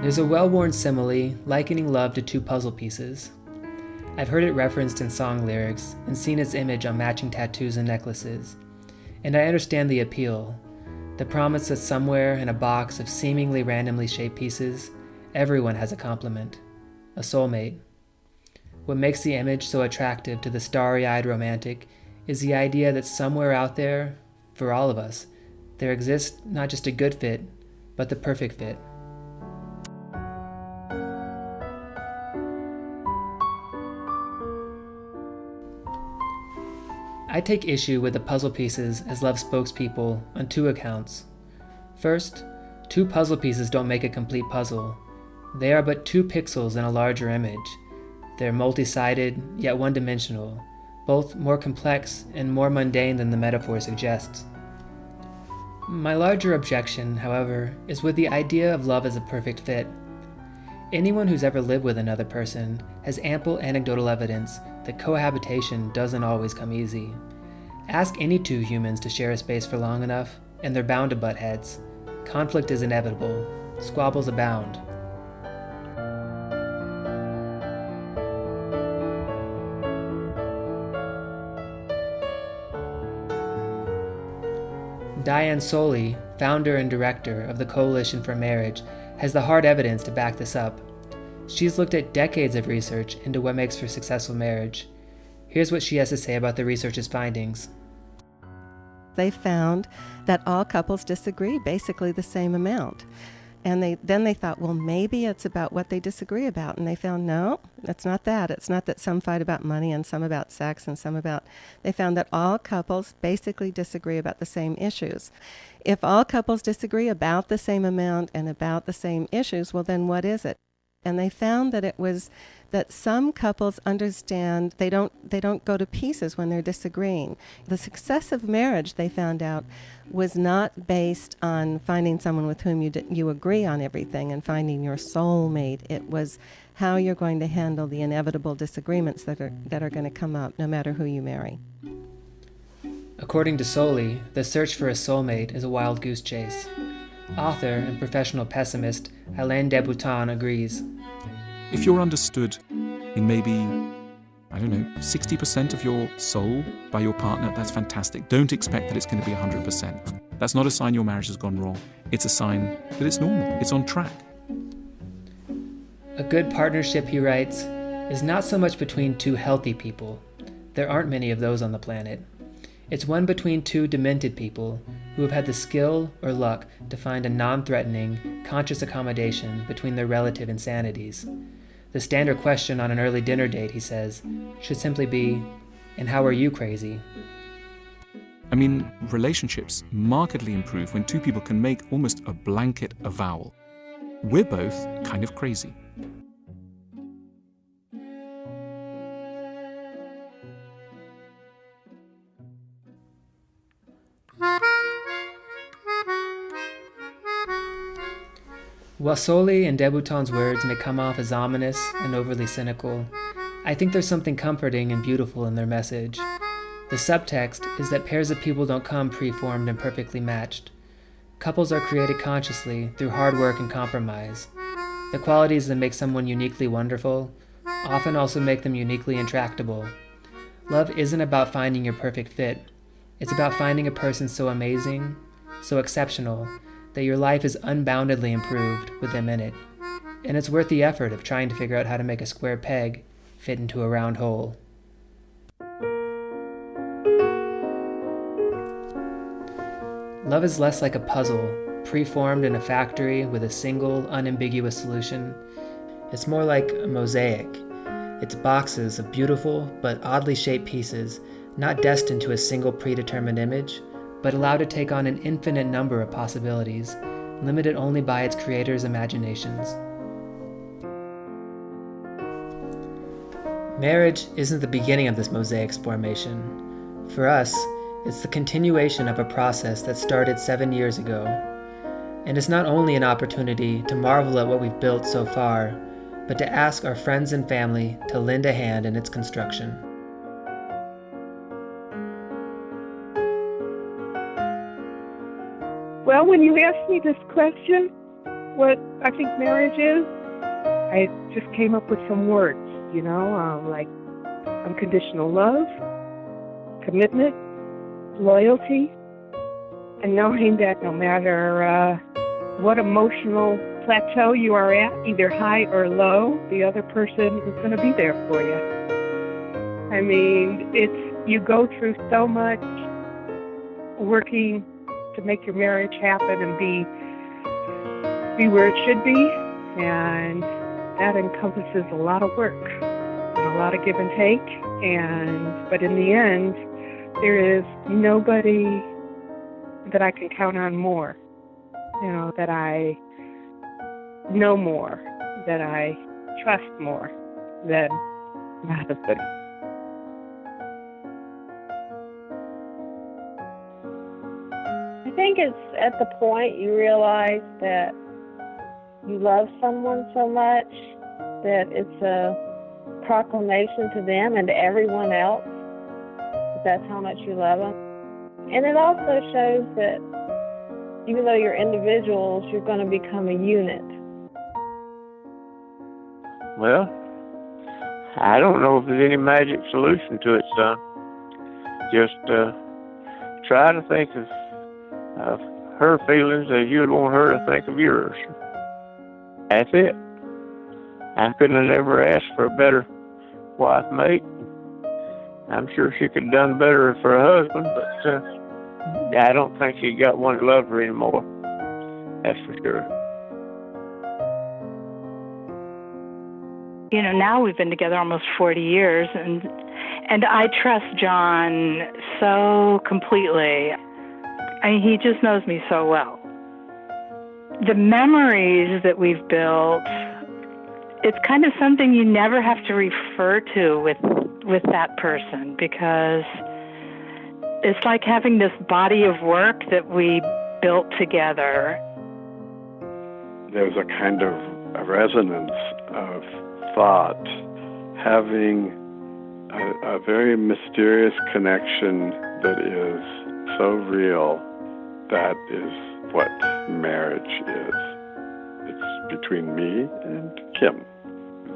There's a well-worn simile likening love to two puzzle pieces. I've heard it referenced in song lyrics and seen its image on matching tattoos and necklaces. And I understand the appeal, the promise that somewhere in a box of seemingly randomly shaped pieces, everyone has a complement, a soulmate. What makes the image so attractive to the starry-eyed romantic is the idea that somewhere out there, for all of us, there exists not just a good fit, but the perfect fit. I take issue with the puzzle pieces as love spokespeople on two accounts. First, two puzzle pieces don't make a complete puzzle. They are but two pixels in a larger image. They're multi-sided, yet one-dimensional, both more complex and more mundane than the metaphor suggests. My larger objection, however, is with the idea of love as a perfect fit. Anyone who's ever lived with another person has ample anecdotal evidence that cohabitation doesn't always come easy. Ask any two humans to share a space for long enough, and they're bound to butt heads. Conflict is inevitable. Squabbles abound. Diane Soley, founder and director of the Coalition for Marriage, has the hard evidence to back this up. She's looked at decades of research into what makes for successful marriage. Here's what she has to say about the research's findings. They found that all couples disagree basically the same amount. And then they thought, well, maybe it's about what they disagree about. And they found, no, it's not that. It's not that some fight about money and some about sex and some about... They found that all couples basically disagree about the same issues. If all couples disagree about the same amount and about the same issues, well, then what is it? And they found that it was that some couples understand they don't go to pieces when they're disagreeing. The success of marriage, they found out, was not based on finding someone with whom you agree on everything and finding your soulmate. It was how you're going to handle the inevitable disagreements that are going to come up no matter who you marry. According to Soley, the search for a soulmate is a wild goose chase. Author and professional pessimist Alain de Botton agrees. If you're understood in maybe, 60% of your soul by your partner, that's fantastic. Don't expect that it's going to be 100%. That's not a sign your marriage has gone wrong. It's a sign that it's normal, it's on track. A good partnership, he writes, is not so much between two healthy people. There aren't many of those on the planet. It's one between two demented people who have had the skill or luck to find a non-threatening, conscious accommodation between their relative insanities. The standard question on an early dinner date, he says, should simply be, and how are you crazy? I mean, relationships markedly improve when two people can make almost a blanket avowal. We're both kind of crazy. While Soley and de Botton's words may come off as ominous and overly cynical, I think there's something comforting and beautiful in their message. The subtext is that pairs of people don't come pre-formed and perfectly matched. Couples are created consciously through hard work and compromise. The qualities that make someone uniquely wonderful often also make them uniquely intractable. Love isn't about finding your perfect fit. It's about finding a person so amazing, so exceptional, that your life is unboundedly improved with them in it. And it's worth the effort of trying to figure out how to make a square peg fit into a round hole. Love is less like a puzzle, preformed in a factory with a single, unambiguous solution. It's more like a mosaic. It's boxes of beautiful but oddly shaped pieces, not destined to a single predetermined image, but allowed to take on an infinite number of possibilities, limited only by its creator's imaginations. Marriage isn't the beginning of this mosaic's formation. For us, it's the continuation of a process that started 7 years ago. And it's not only an opportunity to marvel at what we've built so far, but to ask our friends and family to lend a hand in its construction. Well, when you asked me this question, what I think marriage is, I just came up with some words, like unconditional love, commitment, loyalty, and knowing that no matter what emotional plateau you are at, either high or low, the other person is going to be there for you. I mean, you go through so much working to make your marriage happen and be where it should be, and that encompasses a lot of work and a lot of give and take, but in the end, there is nobody that I can count on more, that I know more, that I trust more than my husband. I think it's at the point you realize that you love someone so much that it's a proclamation to them and to everyone else that that's how much you love them. And it also shows that even though you're individuals, you're going to become a unit. Well, I don't know if there's any magic solution to it, son. Just try to think of her feelings as you'd want her to think of yours. That's it. I couldn't have ever asked for a better wife mate. I'm sure she could have done better for her husband, but I don't think she got one that loved her anymore. That's for sure. Now we've been together almost 40 years, and I trust John so completely. He just knows me so well. The memories that we've built, it's kind of something you never have to refer to with that person, because it's like having this body of work that we built together. There's a kind of a resonance of thought, having a very mysterious connection that is so real. That is what marriage is. It's between me and Kim.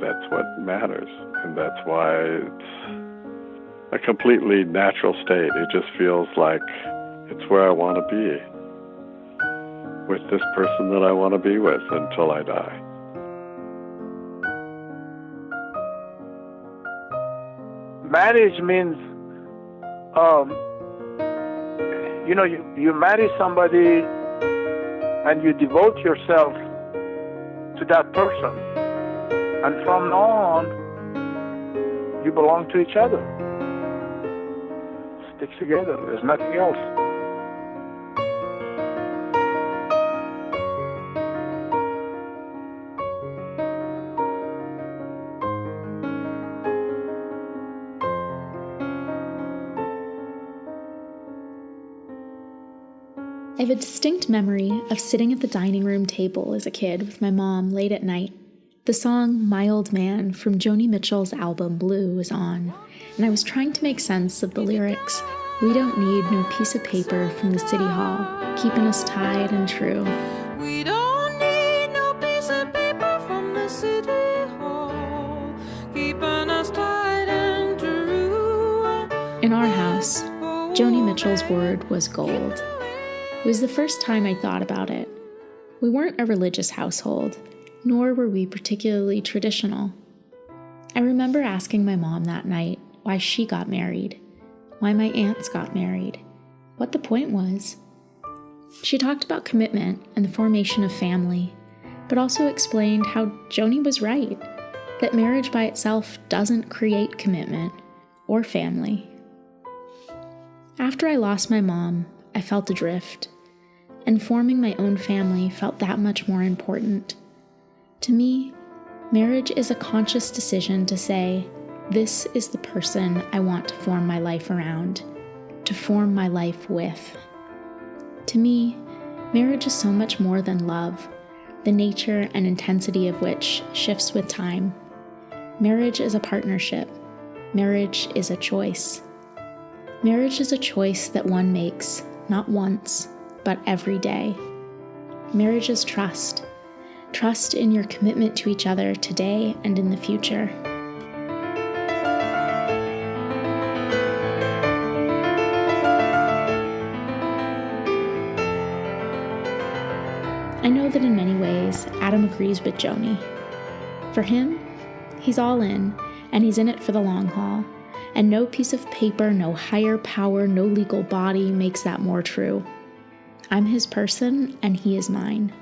That's what matters, and that's why it's a completely natural state. It just feels like it's where I want to be, with this person that I want to be with until I die. Marriage means, you marry somebody and you devote yourself to that person. And from now on, you belong to each other. Stick together. There's nothing else. I have a distinct memory of sitting at the dining room table as a kid with my mom late at night. The song My Old Man from Joni Mitchell's album Blue was on, and I was trying to make sense of the lyrics. We don't need no piece of paper from the city hall, keeping us tied and true. We don't need no piece of paper from the city hall, keeping us tied and true. In our house, Joni Mitchell's word was gold. It was the first time I thought about it. We weren't a religious household, nor were we particularly traditional. I remember asking my mom that night why she got married, why my aunts got married, what the point was. She talked about commitment and the formation of family, but also explained how Joni was right, that marriage by itself doesn't create commitment or family. After I lost my mom, I felt adrift, and forming my own family felt that much more important. To me, marriage is a conscious decision to say, this is the person I want to form my life around, to form my life with. To me, marriage is so much more than love, the nature and intensity of which shifts with time. Marriage is a partnership. Marriage is a choice. Marriage is a choice that one makes, not once, but every day. Marriage is trust. Trust in your commitment to each other today and in the future. I know that in many ways, Adam agrees with Joni. For him, he's all in, and he's in it for the long haul. And no piece of paper, no higher power, no legal body makes that more true. I'm his person, and he is mine.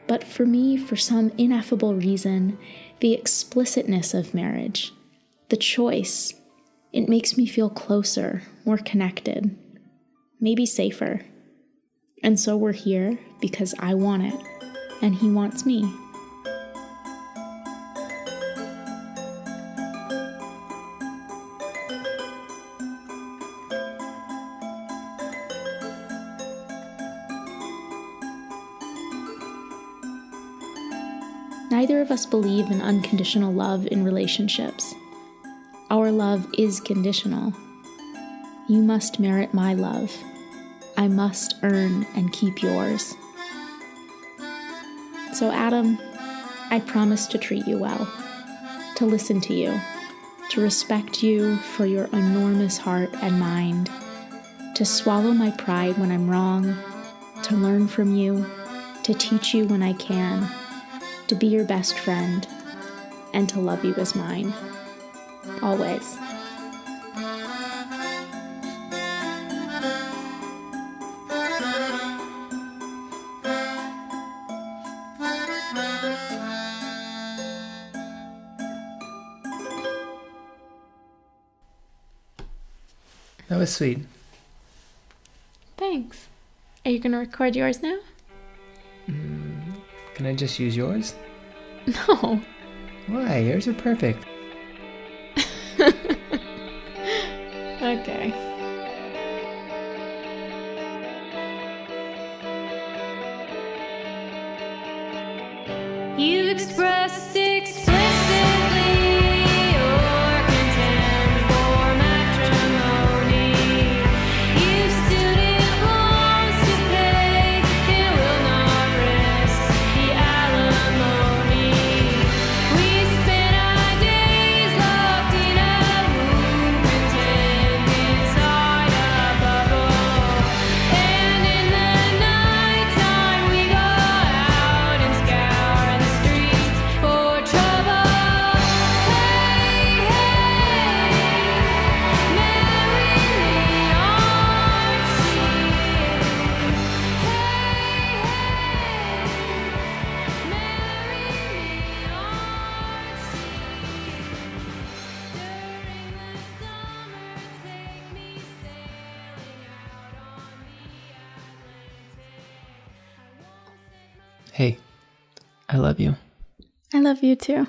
But for me, for some ineffable reason, the explicitness of marriage, the choice, it makes me feel closer, more connected, maybe safer. And so we're here because I want it, and he wants me. Neither of us believe in unconditional love in relationships. Our love is conditional. You must merit my love. I must earn and keep yours. So, Adam, I promise to treat you well, to listen to you, to respect you for your enormous heart and mind, to swallow my pride when I'm wrong, to learn from you, to teach you when I can, to be your best friend, and to love you as mine. Always. That was sweet. Thanks. Are you going to record yours now? Can I just use yours? No. Why? Yours are perfect. Okay. You expressed explicitly your contempt for matrimony. You stood in bonds to pay and will not risk the alimony. We spent our days locked in a room, pretend inside a bubble. And in the night time we go out and scour the streets for trouble. Hey, hey, marry me, aren't she? Hey, hey, marry me, aren't she? During the summer, take me sailing out on the Atlantic. I won't set my Hey, I love you. I love you too.